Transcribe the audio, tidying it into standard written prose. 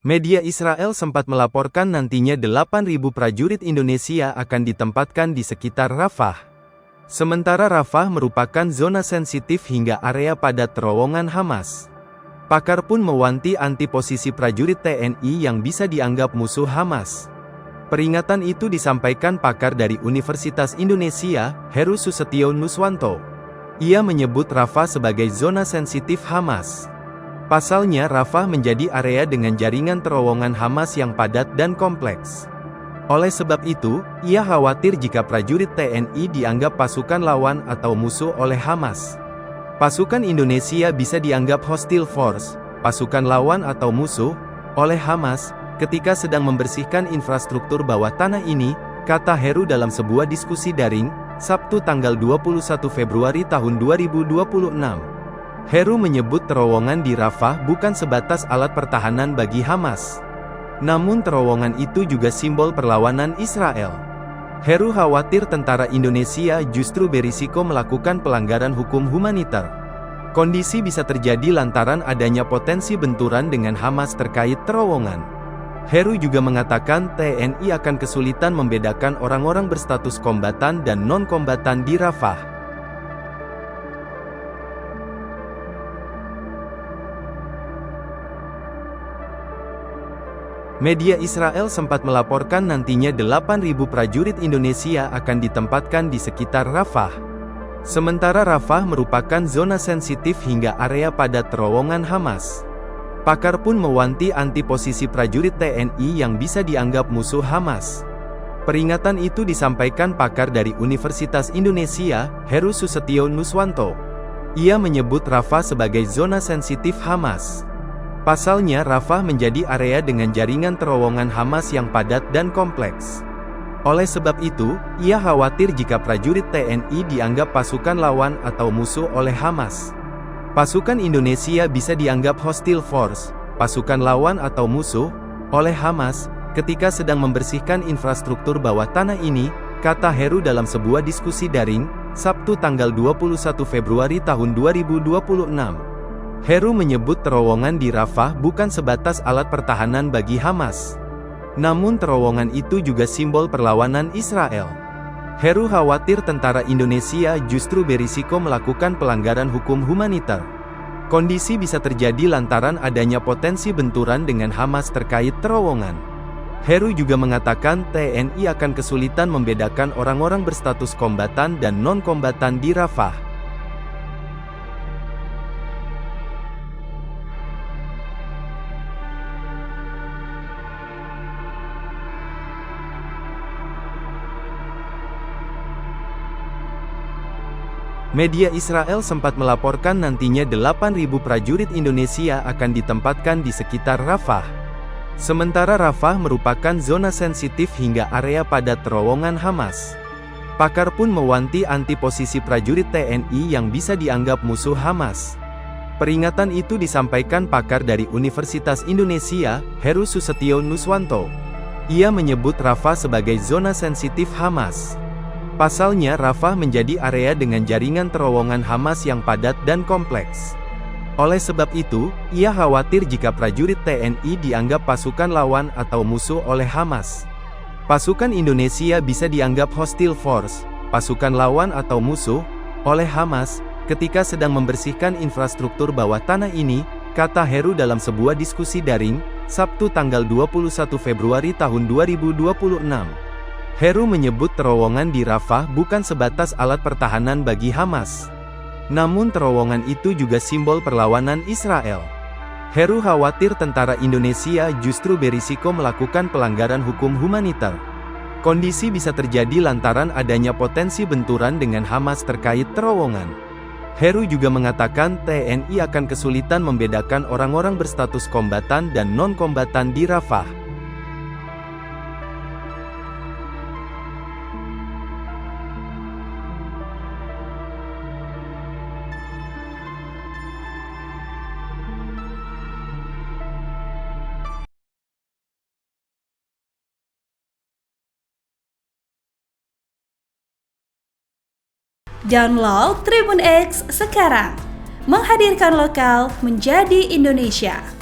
Media Israel sempat melaporkan nantinya 8.000 prajurit Indonesia akan ditempatkan di sekitar Rafah. Sementara Rafah merupakan zona sensitif hingga area padat terowongan Hamas. Pakar pun mewanti anti posisi prajurit TNI yang bisa dianggap musuh Hamas. Peringatan itu disampaikan pakar dari Universitas Indonesia, Heru Susetio Nuswanto. Ia menyebut Rafah sebagai zona sensitif Hamas. Pasalnya Rafah menjadi area dengan jaringan terowongan Hamas yang padat dan kompleks. Oleh sebab itu, ia khawatir jika prajurit TNI dianggap pasukan lawan atau musuh oleh Hamas. Pasukan Indonesia bisa dianggap hostile force, pasukan lawan atau musuh, oleh Hamas, ketika sedang membersihkan infrastruktur bawah tanah ini, kata Heru dalam sebuah diskusi daring, Sabtu tanggal 21 Februari tahun 2026. Heru menyebut terowongan di Rafah bukan sebatas alat pertahanan bagi Hamas. Namun terowongan itu juga simbol perlawanan Israel. Heru khawatir tentara Indonesia justru berisiko melakukan pelanggaran hukum humaniter. Kondisi bisa terjadi lantaran adanya potensi benturan dengan Hamas terkait terowongan. Heru juga mengatakan TNI akan kesulitan membedakan orang-orang berstatus kombatan dan non-kombatan di Rafah. Media Israel sempat melaporkan nantinya 8.000 prajurit Indonesia akan ditempatkan di sekitar Rafah. Sementara Rafah merupakan zona sensitif hingga area padat terowongan Hamas. Pakar pun mewanti anti posisi prajurit TNI yang bisa dianggap musuh Hamas. Peringatan itu disampaikan pakar dari Universitas Indonesia, Heru Susetio Nuswanto. Ia menyebut Rafah sebagai zona sensitif Hamas. Pasalnya Rafah menjadi area dengan jaringan terowongan Hamas yang padat dan kompleks. Oleh sebab itu, ia khawatir jika prajurit TNI dianggap pasukan lawan atau musuh oleh Hamas. Pasukan Indonesia bisa dianggap hostile force, pasukan lawan atau musuh, oleh Hamas, ketika sedang membersihkan infrastruktur bawah tanah ini, kata Heru dalam sebuah diskusi daring, Sabtu tanggal 21 Februari tahun 2026. Heru menyebut terowongan di Rafah bukan sebatas alat pertahanan bagi Hamas. Namun terowongan itu juga simbol perlawanan Israel. Heru khawatir tentara Indonesia justru berisiko melakukan pelanggaran hukum humaniter. Kondisi bisa terjadi lantaran adanya potensi benturan dengan Hamas terkait terowongan. Heru juga mengatakan TNI akan kesulitan membedakan orang-orang berstatus kombatan dan non-kombatan di Rafah. Media Israel sempat melaporkan nantinya 8.000 prajurit Indonesia akan ditempatkan di sekitar Rafah. Sementara Rafah merupakan zona sensitif hingga area padat terowongan Hamas. Pakar pun mewanti anti posisi prajurit TNI yang bisa dianggap musuh Hamas. Peringatan itu disampaikan pakar dari Universitas Indonesia, Heru Susetio Nuswanto. Ia menyebut Rafah sebagai zona sensitif Hamas. Pasalnya Rafah menjadi area dengan jaringan terowongan Hamas yang padat dan kompleks. Oleh sebab itu, ia khawatir jika prajurit TNI dianggap pasukan lawan atau musuh oleh Hamas. Pasukan Indonesia bisa dianggap hostile force, pasukan lawan atau musuh, oleh Hamas, ketika sedang membersihkan infrastruktur bawah tanah ini, kata Heru dalam sebuah diskusi daring, Sabtu tanggal 21 Februari tahun 2026. Heru menyebut terowongan di Rafah bukan sebatas alat pertahanan bagi Hamas. Namun terowongan itu juga simbol perlawanan Israel. Heru khawatir tentara Indonesia justru berisiko melakukan pelanggaran hukum humaniter. Kondisi bisa terjadi lantaran adanya potensi benturan dengan Hamas terkait terowongan. Heru juga mengatakan TNI akan kesulitan membedakan orang-orang berstatus kombatan dan non-kombatan di Rafah. Download Tribun X sekarang, menghadirkan lokal menjadi Indonesia.